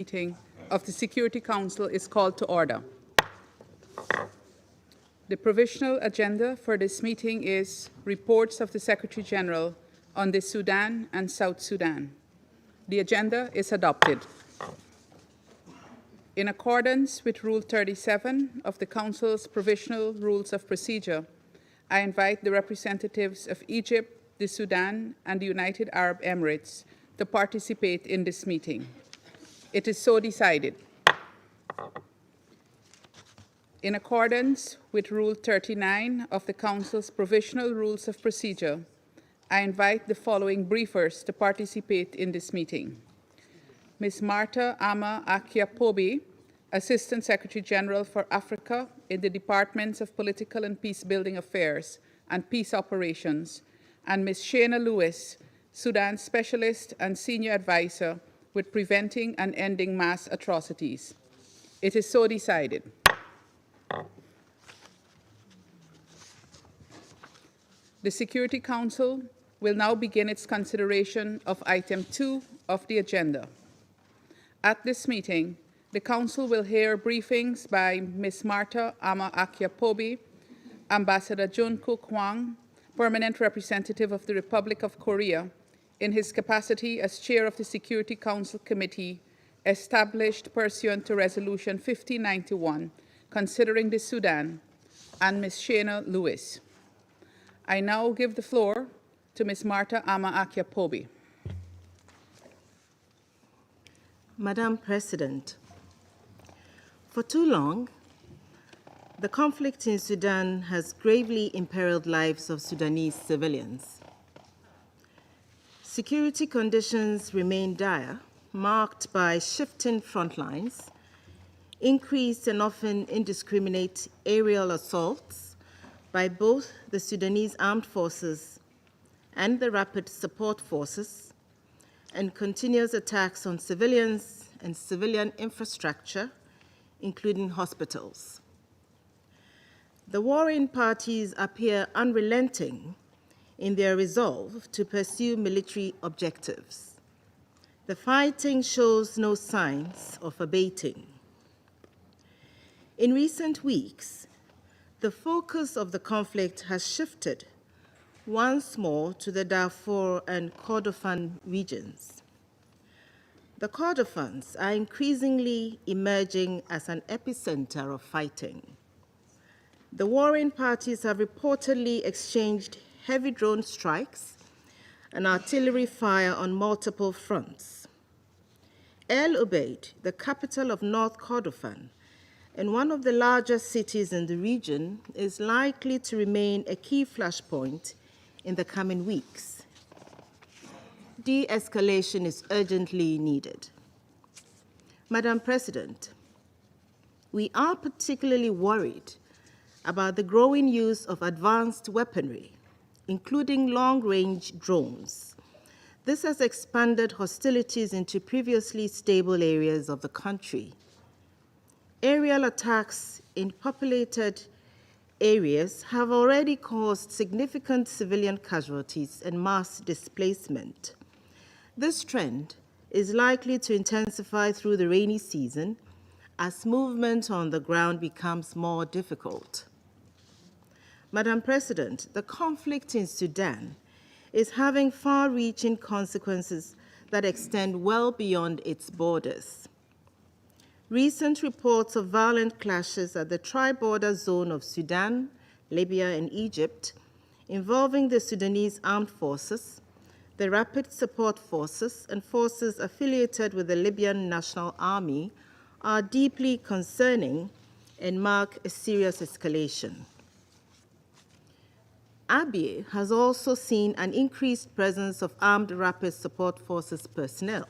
Meeting of the Security Council is called to order. The provisional agenda for this meeting is reports of the Secretary General on the Sudan and South Sudan. The agenda is adopted. In accordance with Rule 37 of the Council's Provisional Rules of Procedure, I invite the representatives of Egypt, the Sudan, and the United Arab Emirates to participate in this meeting. It is so decided. In accordance with Rule 39 of the Council's Provisional Rules of Procedure, I invite the following briefers to participate in this meeting. Ms. Marta Ama Akia-Pobi, Assistant Secretary General for Africa in the Departments of Political and Peacebuilding Affairs and Peace Operations, and Ms. Shana Lewis, Sudan Specialist and Senior Advisor with Preventing and Ending Mass Atrocities. It is so decided. The Security Council will now begin its consideration of item 2 of the agenda. At this meeting, the Council will hear briefings by Ms. Marta Ama Akia-Pobi, Ambassador Jun Kook Hwang, Permanent Representative of the Republic of Korea, in his capacity as Chair of the Security Council Committee established pursuant to Resolution 1591, considering the Sudan, and Ms. Shana Lewis. I now give the floor to Ms. Marta Ama Akia-Pobi. Madam President, for too long, the conflict in Sudan has gravely imperiled lives of Sudanese civilians. Security conditions remain dire, marked by shifting front lines, increased and often indiscriminate aerial assaults by both the Sudanese armed forces and the rapid support forces, and continuous attacks on civilians and civilian infrastructure, including hospitals. The warring parties appear unrelenting in their resolve to pursue military objectives. The fighting shows no signs of abating. In recent weeks, the focus of the conflict has shifted once more to the Darfur and Kordofan regions. The Kordofans are increasingly emerging as an epicenter of fighting. The warring parties have reportedly exchanged heavy drone strikes and artillery fire on multiple fronts. El Obeid, the capital of North Kordofan and one of the largest cities in the region, is likely to remain a key flashpoint in the coming weeks. De-escalation is urgently needed. Madam President, we are particularly worried about the growing use of advanced weaponry, including long-range drones. This has expanded hostilities into previously stable areas of the country. Aerial attacks in populated areas have already caused significant civilian casualties and mass displacement. This trend is likely to intensify through the rainy season as movement on the ground becomes more difficult. Madam President, the conflict in Sudan is having far-reaching consequences that extend well beyond its borders. Recent reports of violent clashes at the tri-border zone of Sudan, Libya, and Egypt, involving the Sudanese armed forces, the Rapid Support Forces, and forces affiliated with the Libyan National Army, are deeply concerning and mark a serious escalation. Abyei has also seen an increased presence of armed Rapid Support Forces personnel,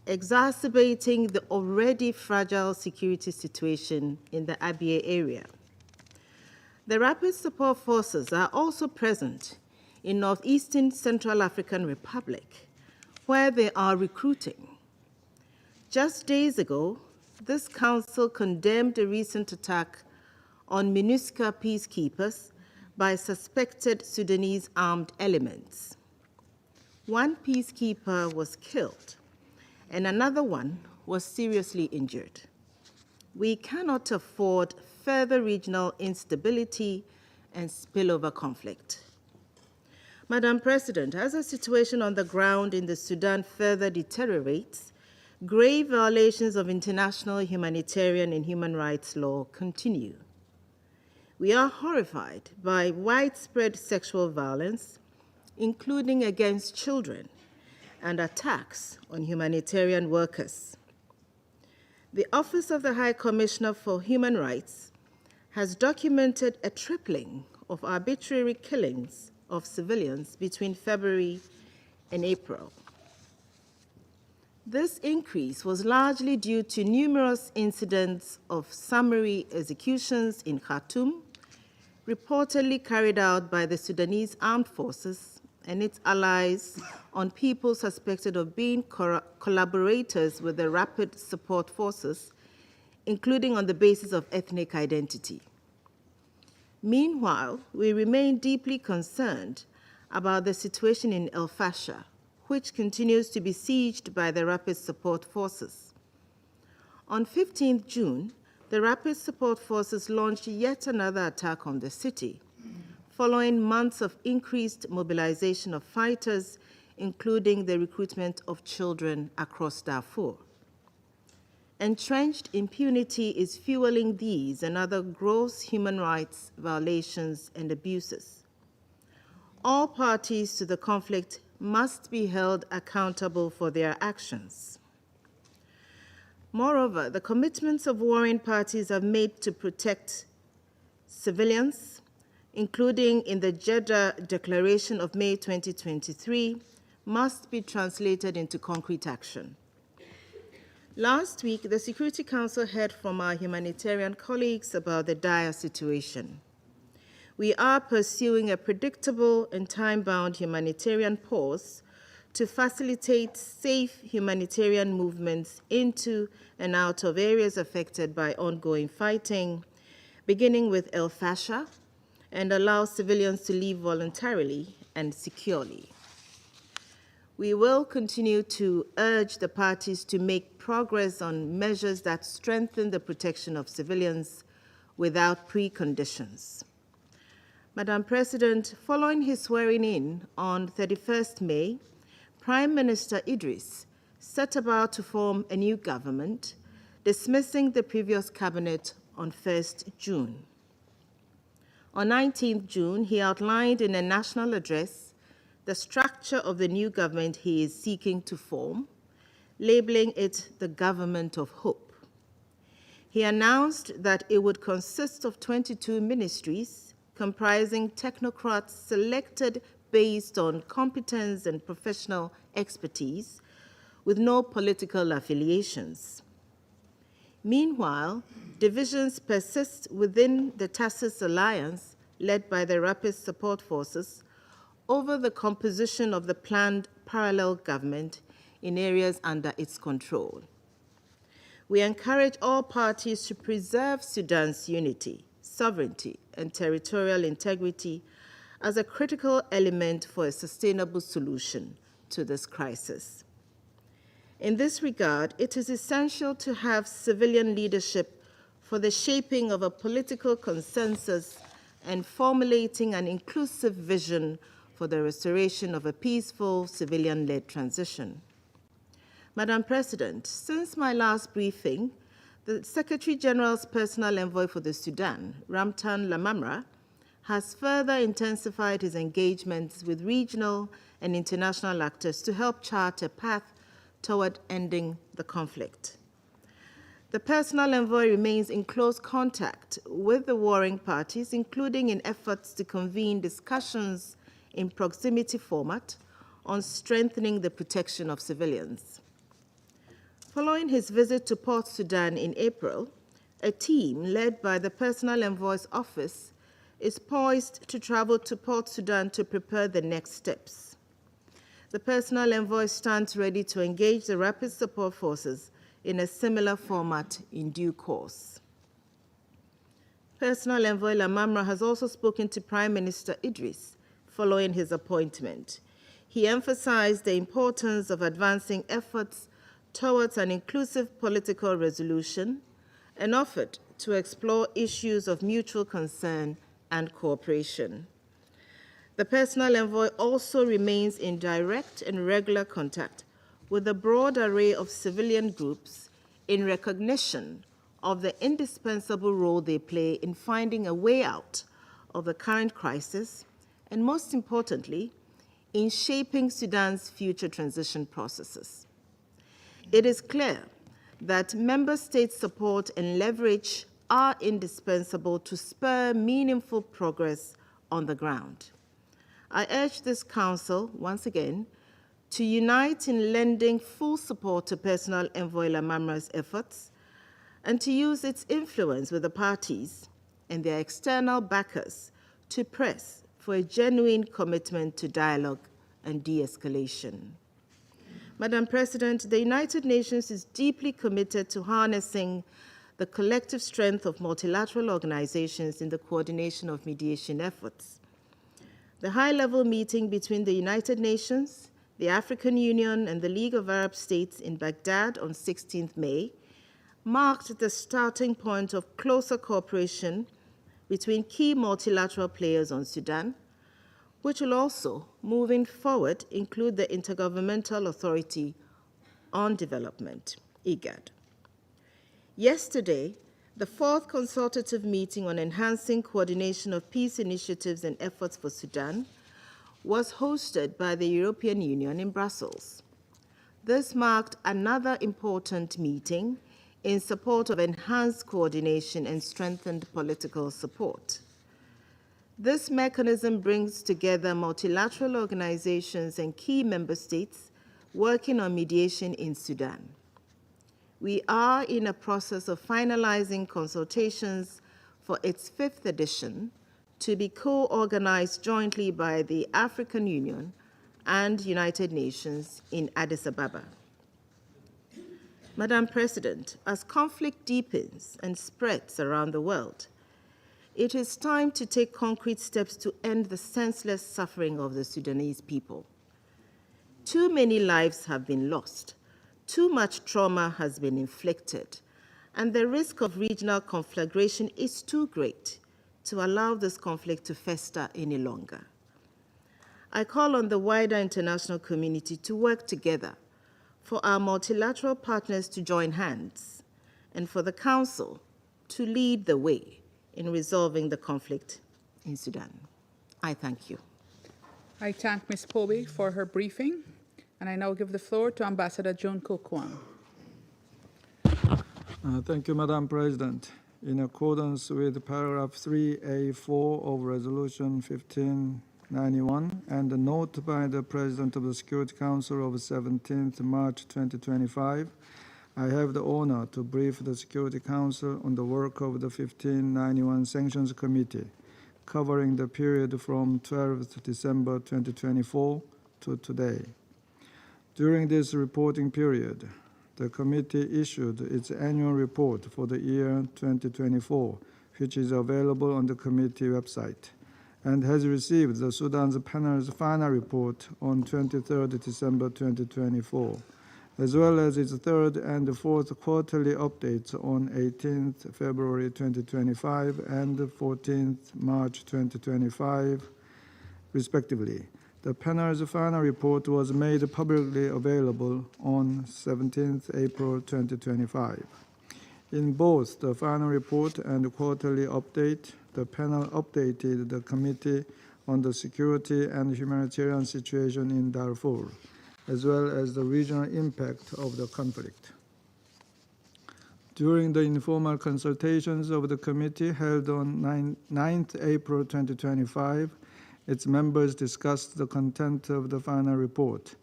exacerbating the already fragile security situation in the Abyei area. The Rapid Support Forces are also present in northeastern Central African Republic, where they are recruiting. Just days ago, this council condemned a recent attack on MINUSCA peacekeepers by suspected Sudanese armed elements. One peacekeeper was killed, and another one was seriously injured. We cannot afford further regional instability and spillover conflict. Madam President, as the situation on the ground in the Sudan further deteriorates, grave violations of international humanitarian and human rights law continue. We are horrified by widespread sexual violence, including against children, and attacks on humanitarian workers. The Office of the High Commissioner for Human Rights has documented a tripling of arbitrary killings of civilians between February and April. This increase was largely due to numerous incidents of summary executions in Khartoum, reportedly carried out by the Sudanese armed forces and its allies on people suspected of being collaborators with the Rapid Support Forces, including on the basis of ethnic identity. Meanwhile, we remain deeply concerned about the situation in El Fasher, which continues to be sieged by the Rapid Support Forces. On 15 June, the Rapid Support Forces launched yet another attack on the city, following months of increased mobilization of fighters, including the recruitment of children across Darfur. Entrenched impunity is fueling these and other gross human rights violations and abuses. All parties to the conflict must be held accountable for their actions. Moreover, the commitments of warring parties have made to protect civilians, including in the Jeddah Declaration of May 2023, must be translated into concrete action. Last week, the Security Council heard from our humanitarian colleagues about the dire situation. We are pursuing a predictable and time-bound humanitarian pause to facilitate safe humanitarian movements into and out of areas affected by ongoing fighting, beginning with El Fasher, and allow civilians to leave voluntarily and securely. We will continue to urge the parties to make progress on measures that strengthen the protection of civilians without preconditions. Madam President, following his swearing-in on 31st May, Prime Minister Idris set about to form a new government, dismissing the previous cabinet on 1st June. On 19th June, he outlined in a national address the structure of the new government he is seeking to form, labeling it the Government of Hope. He announced that it would consist of 22 ministries comprising technocrats selected based on competence and professional expertise, with no political affiliations. Meanwhile, divisions persist within the Tacit Alliance, led by the Rapid Support Forces, over the composition of the planned parallel government in areas under its control. We encourage all parties to preserve Sudan's unity, sovereignty, and territorial integrity as a critical element for a sustainable solution to this crisis. In this regard, it is essential to have civilian leadership for the shaping of a political consensus and formulating an inclusive vision for the restoration of a peaceful, civilian-led transition. Madam President, since my last briefing, the Secretary General's personal envoy for the Sudan, Ramtan Lamamra, has further intensified his engagements with regional and international actors to help chart a path toward ending the conflict. The personal envoy remains in close contact with the warring parties, including in efforts to convene discussions in proximity format on strengthening the protection of civilians. Following his visit to Port Sudan in April, a team led by the personal envoy's office is poised to travel to Port Sudan to prepare the next steps. The personal envoy stands ready to engage the Rapid Support Forces in a similar format in due course. Personal envoy Lamamra has also spoken to Prime Minister Idris following his appointment. He emphasized the importance of advancing efforts towards an inclusive political resolution and offered to explore issues of mutual concern and cooperation. The personal envoy also remains in direct and regular contact with a broad array of civilian groups in recognition of the indispensable role they play in finding a way out of the current crisis, and most importantly, in shaping Sudan's future transition processes. It is clear that member states' support and leverage are indispensable to spur meaningful progress on the ground. I urge this Council, once again, to unite in lending full support to Personal Envoy Lamamra's efforts and to use its influence with the parties and their external backers to press for a genuine commitment to dialogue and de-escalation. Madam President, the United Nations is deeply committed to harnessing the collective strength of multilateral organizations in the coordination of mediation efforts. The high-level meeting between the United Nations, the African Union, and the League of Arab States in Baghdad on 16th May marked the starting point of closer cooperation between key multilateral players on Sudan, which will also, moving forward, include the Intergovernmental Authority on Development, IGAD. Yesterday, the fourth consultative meeting on enhancing coordination of peace initiatives and efforts for Sudan was hosted by the European Union in Brussels. This marked another important meeting in support of enhanced coordination and strengthened political support. This mechanism brings together multilateral organizations and key member states working on mediation in Sudan. We are in a process of finalizing consultations for its fifth edition to be co-organized jointly by the African Union and United Nations in Addis Ababa. Madam President, as conflict deepens and spreads around the world, it is time to take concrete steps to end the senseless suffering of the Sudanese people. Too many lives have been lost, too much trauma has been inflicted, and the risk of regional conflagration is too great to allow this conflict to fester any longer. I call on the wider international community to work together, for our multilateral partners to join hands, and for the Council to lead the way in resolving the conflict in Sudan. I thank you. I thank Ms. Poby for her briefing, and I now give the floor to Ambassador Joan Kokwang. Thank you, Madam President. In accordance with paragraph 3A4 of Resolution 1591 and a note by the President of the Security Council of 17th March 2025, I have the honor to brief the Security Council on the work of the 1591 Sanctions Committee, covering the period from 12th December 2024 to today. During this reporting period, the committee issued its annual report for the year 2024, which is available on the committee website, and has received the Sudan's panel's final report on 23rd December 2024, as well as its third and fourth quarterly updates on 18th February 2025 and 14th March 2025, respectively. The panel's final report was made publicly available on 17th April 2025. In both the final report and quarterly update, the panel updated the committee on the security and humanitarian situation in Darfur, as well as the regional impact of the conflict. During the informal consultations of the committee held on 9th April 2025, its members discussed the content of the final report.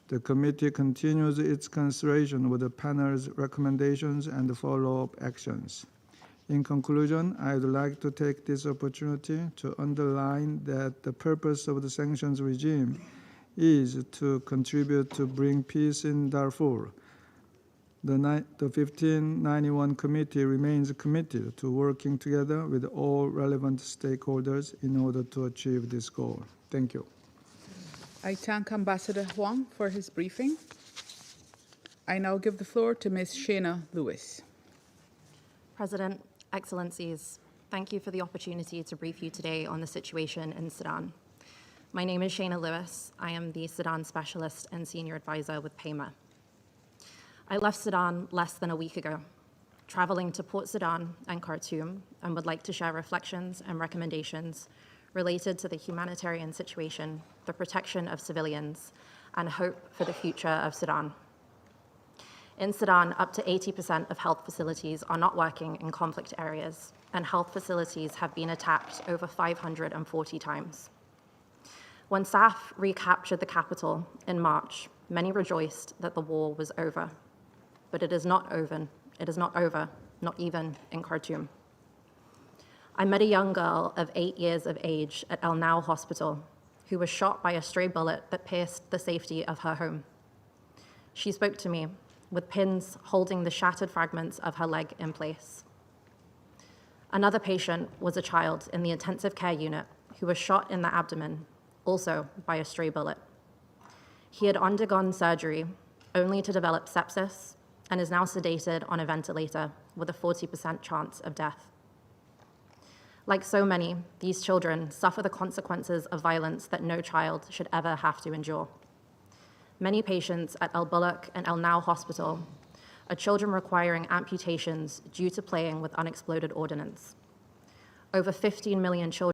The committee continues its consideration with the panel's recommendations and follow-up actions. In conclusion, I would like to take this opportunity to underline that the purpose of the sanctions regime is to contribute to bring peace in Darfur. The 1591 Committee remains committed to working together with all relevant stakeholders in order to achieve this goal. Thank you. I thank Ambassador Huang for his briefing. I now give the floor to Ms. Shayna Lewis. President, Excellencies, thank you for the opportunity to brief you today on the situation in Sudan. My name is Shayna Lewis. I am the Sudan Specialist and Senior Advisor with PAMA. I left Sudan less than a week ago, traveling to Port Sudan and Khartoum, and would like to share reflections and recommendations related to the humanitarian situation, the protection of civilians, and hope for the future of Sudan. In Sudan, up to 80% of health facilities are not working in conflict areas, and health facilities have been attacked over 540 times. When SAF recaptured the capital in March, many rejoiced that the war was over. But it is not over. It is not over, not even in Khartoum. I met a young girl of 8 years of age at El Nau Hospital who was shot by a stray bullet that pierced the safety of her home. She spoke to me with pins holding the shattered fragments of her leg in place. Another patient was a child in the intensive care unit who was shot in the abdomen, also by a stray bullet. He had undergone surgery only to develop sepsis and is now sedated on a ventilator with a 40% chance of death. Like so many, these children suffer the consequences of violence that no child should ever have to endure. Many patients at El Bullock and El Nau Hospital are children requiring amputations due to playing with unexploded ordnance. Over 15 million children